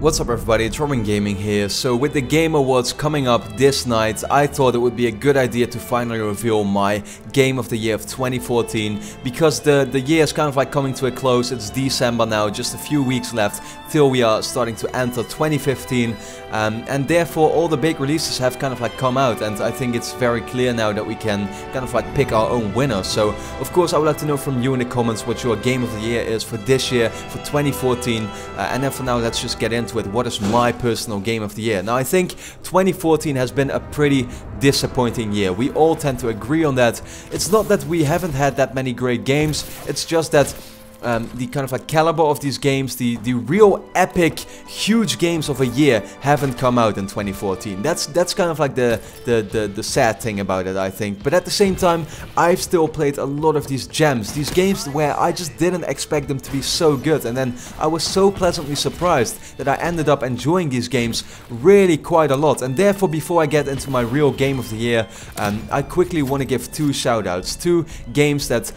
What's up everybody, it's RobinGaming here. So with the Game Awards coming up this night, I thought it would be a good idea to finally reveal my Game of the Year of 2014, because the year is kind of like coming to a close. It's December now, just a few weeks left till we are starting to enter 2015, and therefore all the big releases have kind of like come out, and I think it's very clear now that we can kind of like pick our own winner. So of course I would like to know from you in the comments what your Game of the Year is for this year, for 2014, and then for now let's just get into it. What is my personal Game of the Year? Now I think 2014 has been a pretty disappointing year. We all tend to agree on that. It's not that we haven't had that many great games, it's just that the kind of like caliber of these games, the real epic, huge games of a year haven't come out in 2014. That's kind of like the sad thing about it, I think. But at the same time, I've still played a lot of these gems, these games where I just didn't expect them to be so good, and then I was so pleasantly surprised that I ended up enjoying these games really quite a lot. And therefore, before I get into my real Game of the Year, I quickly want to give two shoutouts, two games that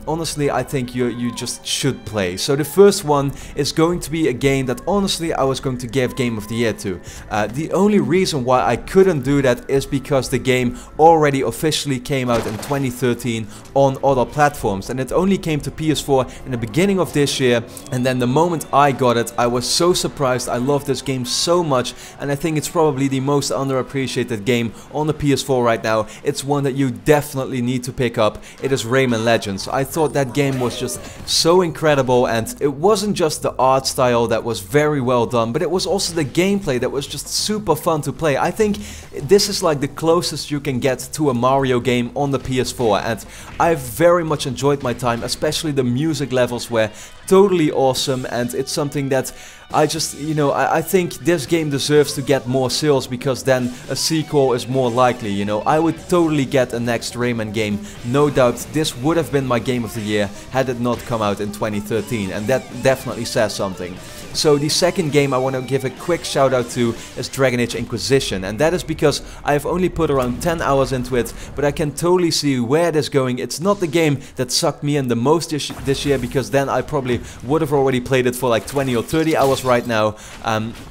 honestly I think you just should play. So the first one is going to be a game that honestly I was going to give Game of the Year to. The only reason why I couldn't do that is because the game already officially came out in 2013 on other platforms, and it only came to PS4 in the beginning of this year. And then the moment I got it, I was so surprised. I love this game so much, and I think it's probably the most underappreciated game on the PS4 right now. It's one that you definitely need to pick up. It is Rayman Legends. I thought that game was just so incredible, and it wasn't just the art style that was very well done, but it was also the gameplay that was just super fun to play. I think this is like the closest you can get to a Mario game on the PS4, and I've very much enjoyed my time, especially the music levels were totally awesome, and it's something that I just, I think this game deserves to get more sales, because then a sequel is more likely, I would totally get a next Rayman game, no doubt. This would have been my Game of the Year had it not come out in 2013, and that definitely says something. So the second game I want to give a quick shout out to is Age Inquisition, and that is because I have only put around 10 hours into it, but I can totally see where it is going. It's not the game that sucked me in the most this year, because then I probably would have already played it for like 20 or 30 hours right now,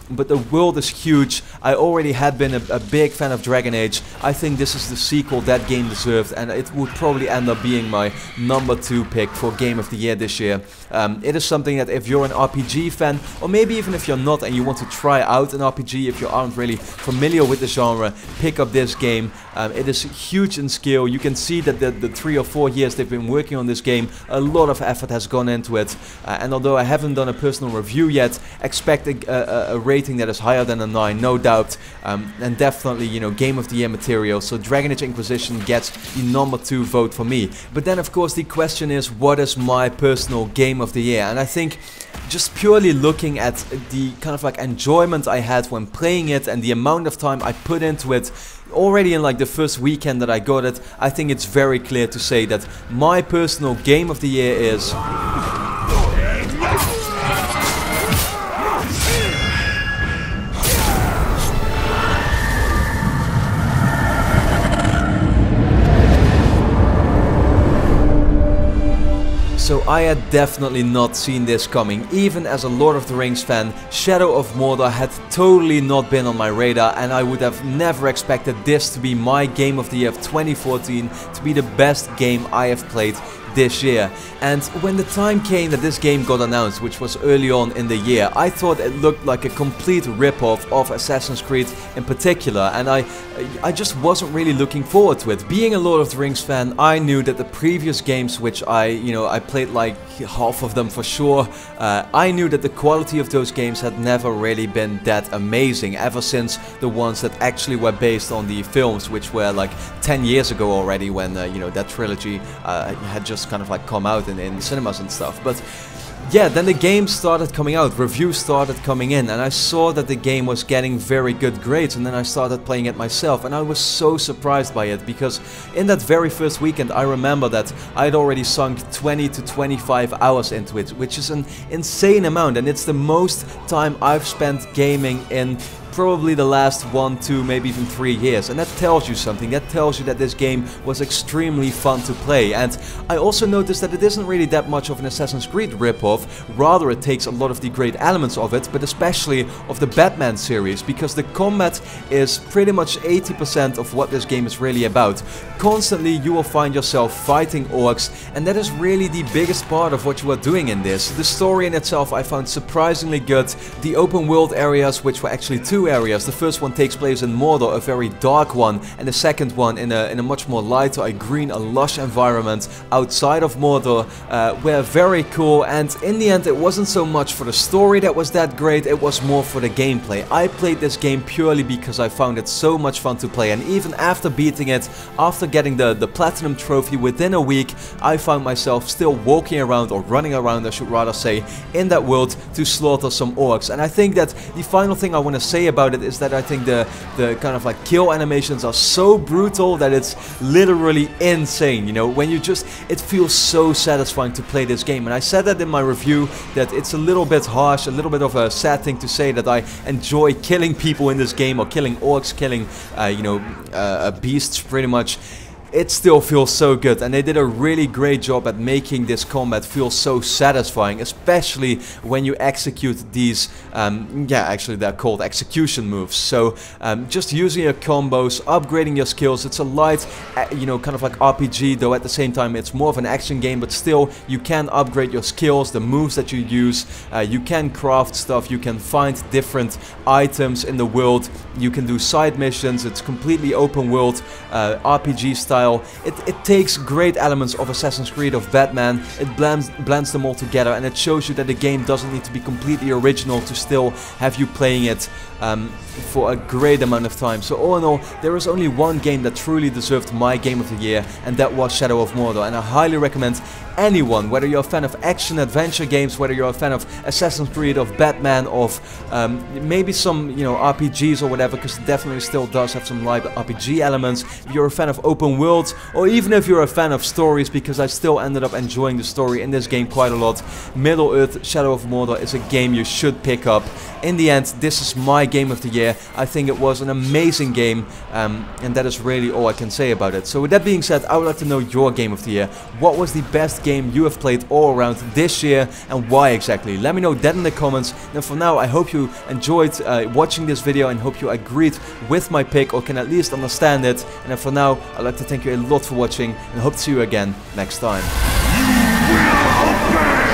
but the world is huge. I already had been a big fan of Dragon Age. I think this is the sequel that game deserved, and it would probably end up being my number 2 pick for Game of the Year this year. It is something that if you're an RPG fan, or maybe even if you're not and you want to try out an RPG, if you aren't really familiar with the genre, pick up this game. It is huge in scale. You can see that the 3 or 4 years they've been working on this game, a lot of effort has gone into it, and although I haven't done a personal review yet, expect a rating that is higher than a 9, no doubt, and definitely, Game of the Year material. So Dragon Age Inquisition gets the number 2 vote for me. But then of course the question is, what is my personal Game of the Year? And I think just purely looking at the kind of like enjoyment I had when playing it and the amount of time I put into it already in like the first weekend that I got it, I think it's very clear to say that my personal Game of the Year is So I had definitely not seen this coming. Even as a Lord of the Rings fan, Shadow of Mordor had totally not been on my radar, and I would have never expected this to be my Game of the Year of 2014, to be the best game I have played this year. And when the time came that this game got announced, which was early on in the year, I thought it looked like a complete rip-off of Assassin's Creed in particular, and I just wasn't really looking forward to it. Being a Lord of the Rings fan, I knew that the previous games, which I played like half of them for sure, I knew that the quality of those games had never really been that amazing, ever since the ones that actually were based on the films, which were like 10 years ago already, when that trilogy had just kind of like come out in cinemas and stuff. But yeah, then the game started coming out, reviews started coming in, and I saw that the game was getting very good grades, and then I started playing it myself, and I was so surprised by it, because in that very first weekend I remember that I had already sunk 20 to 25 hours into it, which is an insane amount, and it's the most time I've spent gaming in probably the last 1, 2, maybe even 3 years, and that tells you something. That tells you that this game was extremely fun to play. And I also noticed that it isn't really that much of an Assassin's Creed ripoff, rather it takes a lot of the great elements of it, but especially of the Batman series, because the combat is pretty much 80% of what this game is really about. Constantly you will find yourself fighting orcs, and that is really the biggest part of what you are doing in this. The story in itself I found surprisingly good. The open world areas, which were actually 2 areas. The first one takes place in Mordor, a very dark one, and the second one in a much more lighter, a green, a lush environment outside of Mordor, were very cool. And in the end it wasn't so much for the story that was that great, it was more for the gameplay. I played this game purely because I found it so much fun to play, and even after beating it, after getting the platinum trophy within a week, I found myself still walking around, or running around I should rather say, in that world to slaughter some orcs. And I think that the final thing I want to say about it is that I think the kind of like kill animations are so brutal that it's literally insane, you know, when you just, it feels so satisfying to play this game. And I said that in my review, that it's a little bit harsh, a little bit of a sad thing to say that I enjoy killing people in this game, or killing orcs, killing you know, beasts pretty much. It still feels so good, and they did a really great job at making this combat feel so satisfying, especially when you execute these, yeah, actually they're called execution moves. So just using your combos, upgrading your skills. It's a light, you know, kind of like RPG, though at the same time it's more of an action game, but still you can upgrade your skills, the moves that you use, you can craft stuff, you can find different items in the world, you can do side missions. It's completely open world, RPG style. It takes great elements of Assassin's Creed, of Batman, it blends them all together, and it shows you that the game doesn't need to be completely original to still have you playing it for a great amount of time. So all in all, there is only one game that truly deserved my game of the year, and that was Shadow of Mordor. And I highly recommend anyone, whether you're a fan of action adventure games, whether you're a fan of Assassin's Creed, of Batman, of maybe some, you know, RPGs or whatever, because it definitely still does have some light RPG elements. If you're a fan of open worlds, or even if you're a fan of stories, because I still ended up enjoying the story in this game quite a lot, Middle-earth Shadow of Mordor is a game you should pick up. In the end, this is my game of the year. I think it was an amazing game, and that is really all I can say about it. So with that being said, I would like to know your game of the year. What was the best game you have played all around this year, and why exactly? Let me know that in the comments. And for now, I hope you enjoyed watching this video, and hope you agreed with my pick, or can at least understand it. And then for now, I'd like to thank you a lot for watching, and hope to see you again next time. You will obey!